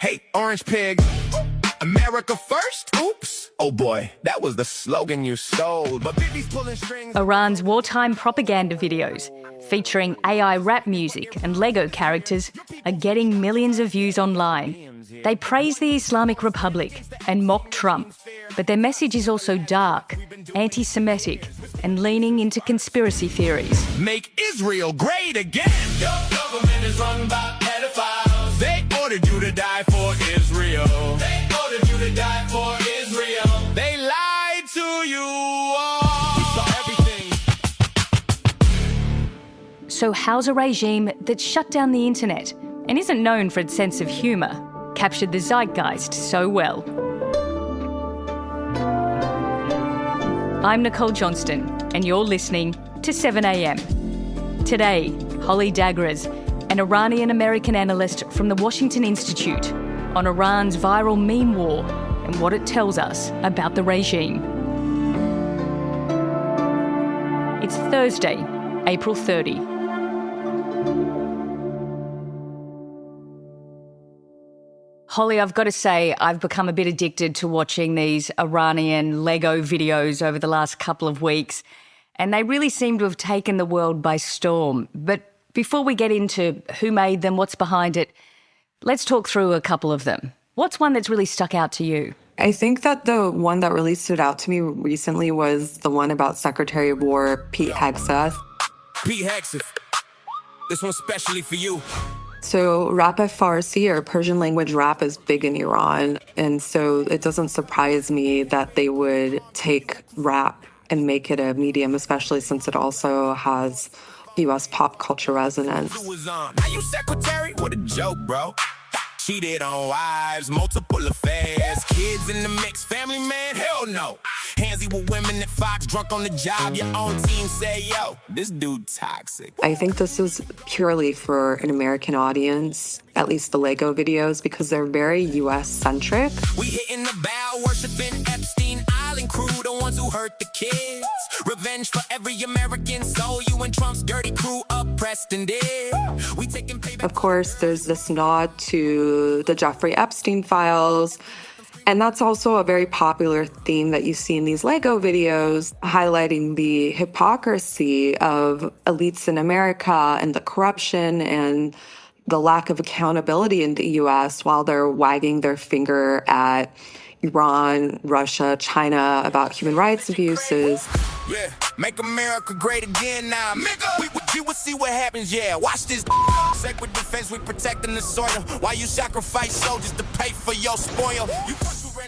Hey, orange pig, America first? Oops. Oh boy, that was the slogan you stole. But Bibi's pulling strings. Iran's wartime propaganda videos featuring AI rap music and Lego characters are getting millions of views online. They praise the Islamic Republic and mock Trump, but their message is also dark, anti-Semitic, and leaning into conspiracy theories. Make Israel great again. Your government is run by pedophiles. They ordered you to die for Israel. They ordered you to die for Israel. They lied to you all. We saw everything. So how's a regime that shut down the internet and isn't known for its sense of humour captured the zeitgeist so well? I'm Nicole Johnston, and you're listening to 7am. Today, Holly Dagres, an Iranian-American analyst from the Washington Institute, on Iran's viral meme war and what it tells us about the regime. It's Thursday, April 30. Holly, I've got to say, I've become a bit addicted to watching these Iranian Lego videos over the last couple of weeks, and they really seem to have taken the world by storm. But before we get into who made them, what's behind it, let's talk through a couple of them. What's one that's really stuck out to you? I think that the one that really stood out to me recently was the one about Secretary of War Pete Hegseth. Pete Hegseth, this one's specially for you. So rap Farsi, or Persian language rap, is big in Iran. And so it doesn't surprise me that they would take rap and make it a medium, especially since it also has U.S. pop culture resonance. Now you secretary? What a joke, bro. Cheated on wives, multiple affairs, kids in the mix, family man, hell no. Handsy with women at Fox, drunk on the job, your own team say, yo, this dude toxic. I think this is purely for an American audience, at least the Lego videos, because they're very U.S.-centric. We hitting the bow, worshiping Epstein Island crew, the ones who hurt the kids. Revenge for every American soul, you and Trump's dirty crew oppressed and dead. We taking payback. Of course, there's this nod to the Jeffrey Epstein files. And that's also a very popular theme that you see in these Lego videos, highlighting the hypocrisy of elites in America and the corruption and the lack of accountability in the U.S. while they're wagging their finger at Iran, Russia, China about human rights abuses. Yeah, make America great again now. We will see what happens, yeah. Watch this. Sacred defense, we protecting the soil. While you sacrifice soldiers to pay for your spoil.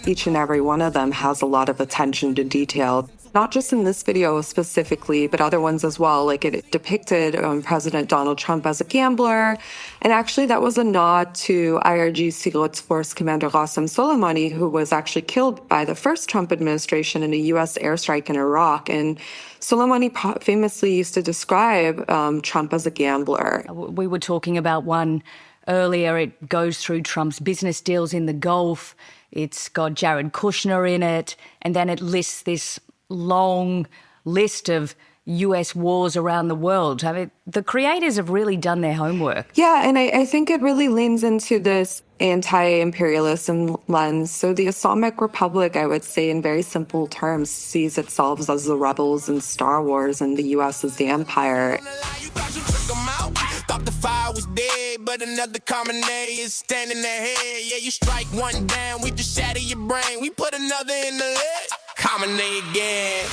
Each and every one of them has a lot of attention to detail, not just in this video specifically, but other ones as well. Like it depicted President Donald Trump as a gambler. And actually that was a nod to IRGC Quds Force Commander Qasem Soleimani, who was actually killed by the first Trump administration in a U.S. airstrike in Iraq. And Soleimani famously used to describe Trump as a gambler. We were talking about one earlier. It goes through Trump's business deals in the Gulf. It's got Jared Kushner in it. And then it lists this long list of US wars around the world. I mean, the creators have really done their homework. Yeah, and I think it really leans into this anti-imperialism lens. So the Islamic Republic, I would say in very simple terms, sees itself as the rebels in Star Wars and the US as the empire. Thought the fire was dead, but another common name is standing ahead. Yeah, you strike one down, we just shatter your brain. We put another in the list. Common name again.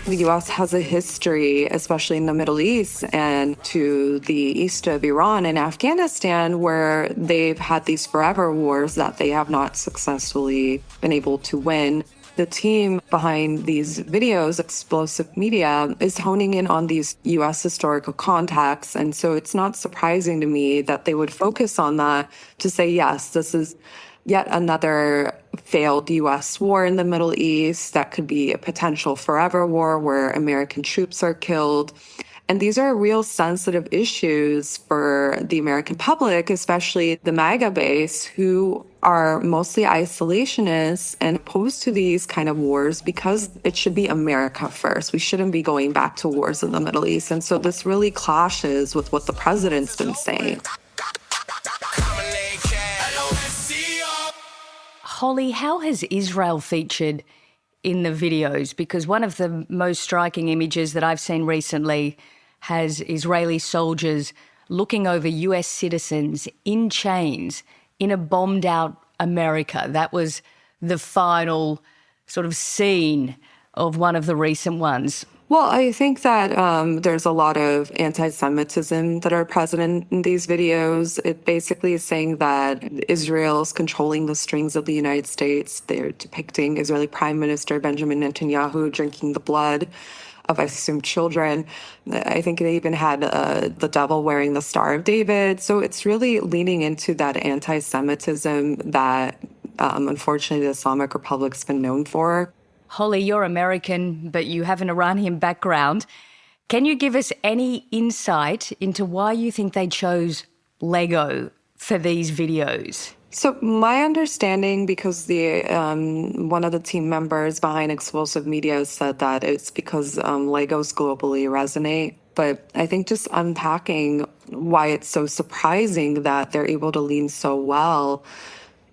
The U.S. has a history, especially in the Middle East and to the east of Iran and Afghanistan, where they've had these forever wars that they have not successfully been able to win. The team behind these videos, Explosive Media, is honing in on these U.S. historical contexts. And so it's not surprising to me that they would focus on that to say, yes, this is yet another failed U.S. war in the Middle East that could be a potential forever war where American troops are killed. And these are real sensitive issues for the American public, especially the MAGA base, who are mostly isolationists and opposed to these kind of wars because it should be America first. We shouldn't be going back to wars in the Middle East. And so this really clashes with what the president's been saying. Holly, how has Israel featured in the videos? Because one of the most striking images that I've seen recently has Israeli soldiers looking over US citizens in chains in a bombed out America. That was the final sort of scene of one of the recent ones. Well, I think that there's a lot of anti-Semitism that are present in these videos. It basically is saying that Israel is controlling the strings of the United States. They're depicting Israeli Prime Minister Benjamin Netanyahu drinking the blood of, I assume, children. I think they even had the devil wearing the Star of David. So it's really leaning into that anti-Semitism that, unfortunately, the Islamic Republic's been known for. Holly, you're American, but you have an Iranian background. Can you give us any insight into why you think they chose Lego for these videos? So my understanding, because the one of the team members behind Explosive Media said that it's because Legos globally resonate. But I think just unpacking why it's so surprising that they're able to lean so well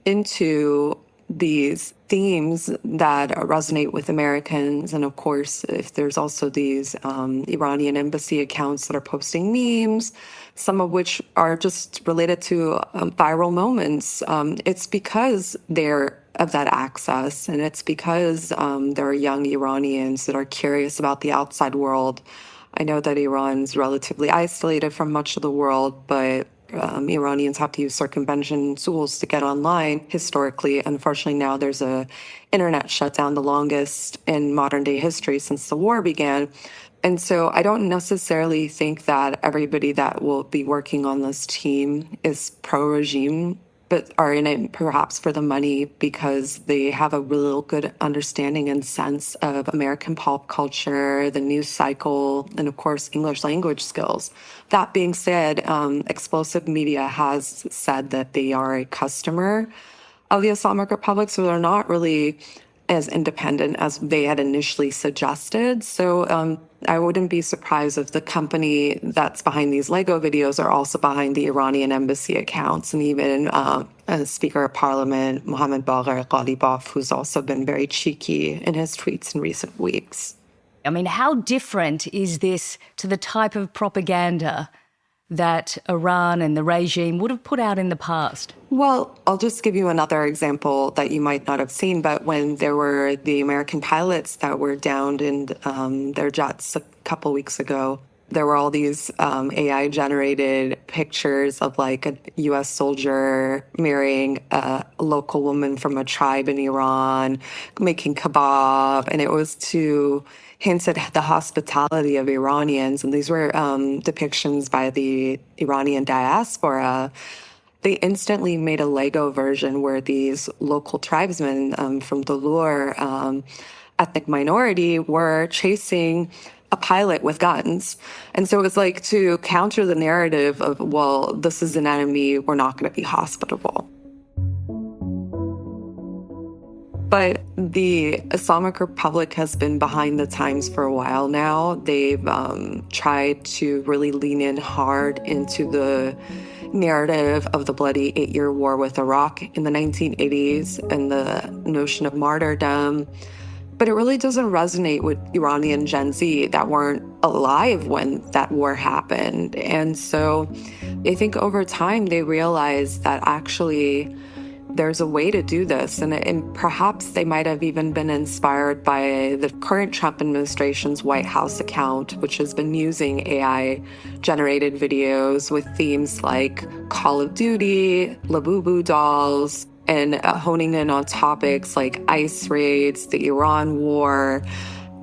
into these themes that resonate with Americans. And of course, if there's also these Iranian embassy accounts that are posting memes, some of which are just related to viral moments, it's because they're of that access. And it's because there are young Iranians that are curious about the outside world. I know that Iran's relatively isolated from much of the world, but Iranians have to use circumvention tools to get online historically. Unfortunately, now there's a internet shutdown, the longest in modern day history since the war began. And so I don't necessarily think that everybody that will be working on this team is pro-regime, but are in it perhaps for the money because they have a real good understanding and sense of American pop culture, the news cycle, and of course, English language skills. That being said, Explosive Media has said that they are a customer of the Islamic Republic, so they're not really as independent as they had initially suggested. So I wouldn't be surprised if the company that's behind these Lego videos are also behind the Iranian embassy accounts, and even Speaker of Parliament Mohammad Bagher Ghalibaf, who's also been very cheeky in his tweets in recent weeks. I mean, how different is this to the type of propaganda that Iran and the regime would have put out in the past? Well, I'll just give you another example that you might not have seen, but when there were the American pilots that were downed in their jets a couple weeks ago, there were all these AI-generated pictures of like a U.S. soldier marrying a local woman from a tribe in Iran, making kebab, and it was to hint at the hospitality of Iranians. And these were depictions by the Iranian diaspora. They instantly made a Lego version where these local tribesmen from the Lur ethnic minority were chasing a pilot with guns. And so it was like to counter the narrative of, well, this is an enemy, we're not going to be hospitable. But the Islamic Republic has been behind the times for a while now. They've tried to really lean in hard into the narrative of the bloody 8-year war with Iraq in the 1980s and the notion of martyrdom. But it really doesn't resonate with Iranian Gen Z that weren't alive when that war happened. And so I think over time they realized that actually there's a way to do this. And perhaps they might have even been inspired by the current Trump administration's White House account, which has been using AI-generated videos with themes like Call of Duty, Labubu dolls, and honing in on topics like ICE raids, the Iran war.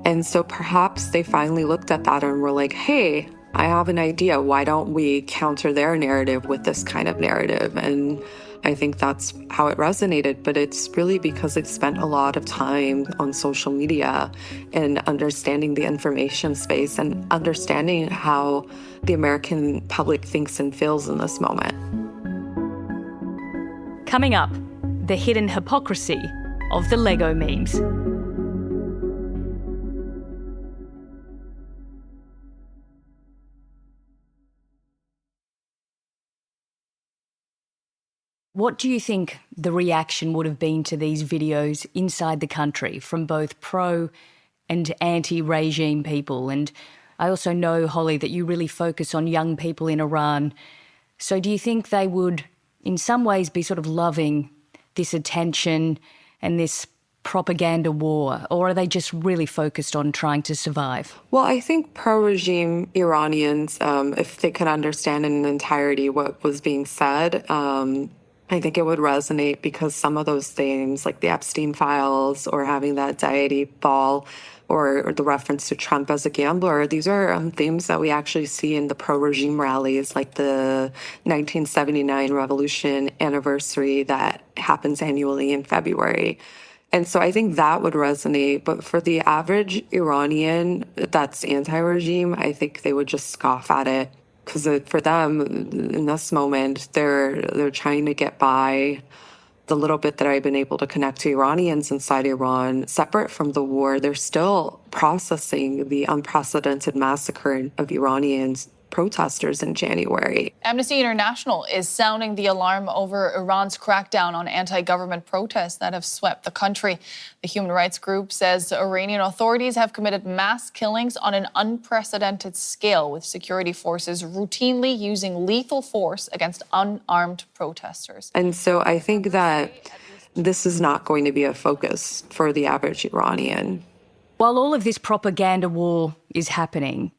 And so perhaps they finally looked at that and were like, hey, I have an idea. Why don't we counter their narrative with this kind of narrative? And I think that's how it resonated, but it's really because they've spent a lot of time on social media and understanding the information space and understanding how the American public thinks and feels in this moment. Coming up, the hidden hypocrisy of the Lego memes. What do you think the reaction would have been to these videos inside the country from both pro and anti-regime people? And I also know, Holly, that you really focus on young people in Iran. So do you think they would, in some ways, be sort of loving this attention and this propaganda war, or are they just really focused on trying to survive? Well, I think pro-regime Iranians, if they could understand in entirety what was being said, I think it would resonate because some of those themes, like the Epstein files or having that deity ball or the reference to Trump as a gambler, these are themes that we actually see in the pro-regime rallies, like the 1979 revolution anniversary that happens annually in February. And so I think that would resonate. But for the average Iranian that's anti-regime, I think they would just scoff at it. Because for them, in this moment, they're trying to get by. The little bit that I've been able to connect to Iranians inside Iran, separate from the war, they're still processing the unprecedented massacre of Iranians protesters in January. Amnesty International is sounding the alarm over Iran's crackdown on anti-government protests that have swept the country. The human rights group says Iranian authorities have committed mass killings on an unprecedented scale, with security forces routinely using lethal force against unarmed protesters. And so I think that this is not going to be a focus for the average Iranian. While all of this propaganda war is happening,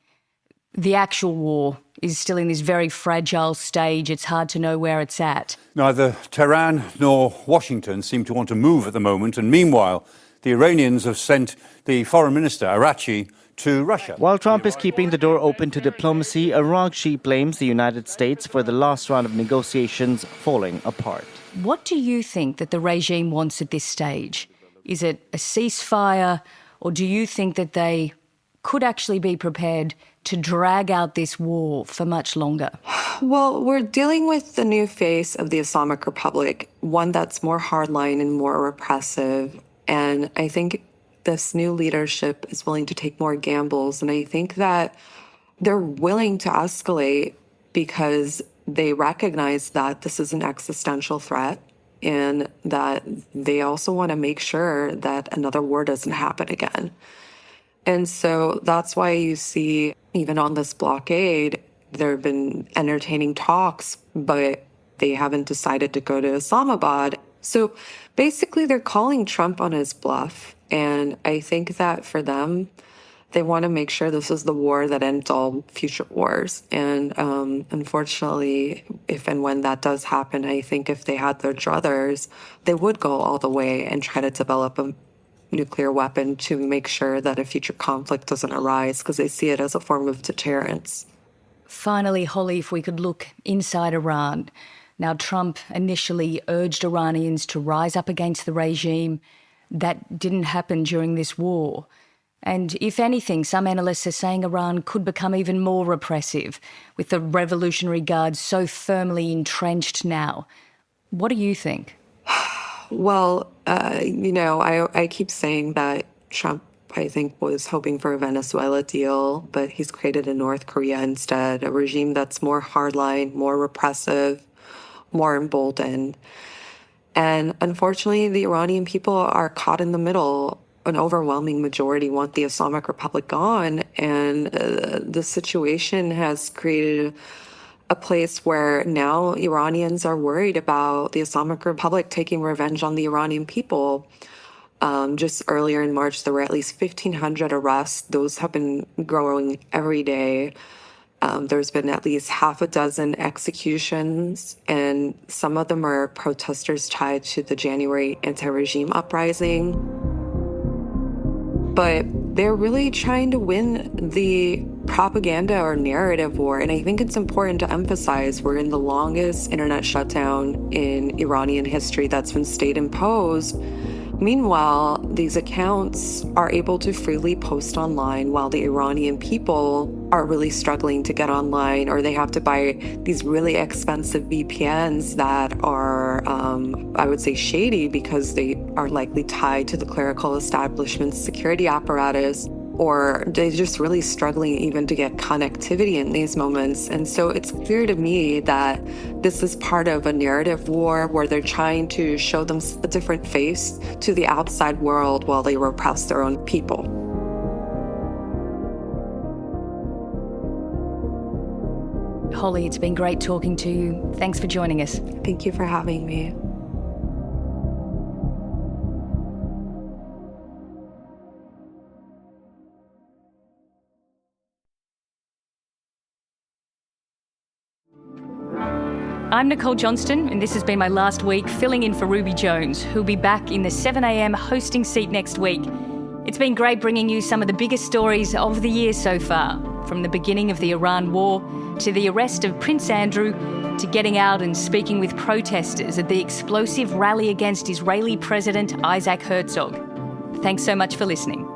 the actual war is still in this very fragile stage. It's hard to know where it's at. Neither Tehran nor Washington seem to want to move at the moment. And meanwhile, the Iranians have sent the foreign minister, Arachi, to Russia. While Trump is keeping the door open to diplomacy, Arachi blames the United States for the last round of negotiations falling apart. What do you think that the regime wants at this stage? Is it a ceasefire, or do you think that they could actually be prepared to drag out this war for much longer? Well, we're dealing with the new face of the Islamic Republic, one that's more hardline and more repressive. And I think this new leadership is willing to take more gambles. And I think that they're willing to escalate because they recognize that this is an existential threat and that they also want to make sure that another war doesn't happen again. And so that's why you see, even on this blockade, there have been entertaining talks, but they haven't decided to go to Islamabad. So basically, they're calling Trump on his bluff. And I think that for them, they want to make sure this is the war that ends all future wars. And unfortunately, if and when that does happen, I think if they had their druthers, they would go all the way and try to develop a nuclear weapon to make sure that a future conflict doesn't arise, because they see it as a form of deterrence. Finally, Holly, if we could look inside Iran. Now, Trump initially urged Iranians to rise up against the regime. That didn't happen during this war. And if anything, some analysts are saying Iran could become even more repressive, with the Revolutionary Guard so firmly entrenched now. What do you think? Well, I keep saying that Trump, I think, was hoping for a Venezuela deal, but he's created a North Korea instead, a regime that's more hardline, more repressive, more emboldened. And unfortunately, the Iranian people are caught in the middle. An overwhelming majority want the Islamic Republic gone, and the situation has created a place where now Iranians are worried about the Islamic Republic taking revenge on the Iranian people. Just earlier in March, there were at least 1,500 arrests. Those have been growing every day. There's been at least half a dozen executions, and some of them are protesters tied to the January anti-regime uprising. But they're really trying to win the propaganda or narrative war. And I think it's important to emphasize we're in the longest internet shutdown in Iranian history that's been state imposed. Meanwhile, these accounts are able to freely post online while the Iranian people are really struggling to get online, or they have to buy these really expensive VPNs that are, I would say, shady because they are likely tied to the clerical establishment's security apparatus, or they're just really struggling even to get connectivity in these moments. And so it's clear to me that this is part of a narrative war where they're trying to show them a different face to the outside world while they repress their own people. Holly, it's been great talking to you. Thanks for joining us. Thank you for having me. I'm Nicole Johnston, and this has been my last week filling in for Ruby Jones, who'll be back in the 7 a.m. hosting seat next week. It's been great bringing you some of the biggest stories of the year so far, from the beginning of the Iran war to the arrest of Prince Andrew to getting out and speaking with protesters at the explosive rally against Israeli President Isaac Herzog. Thanks so much for listening.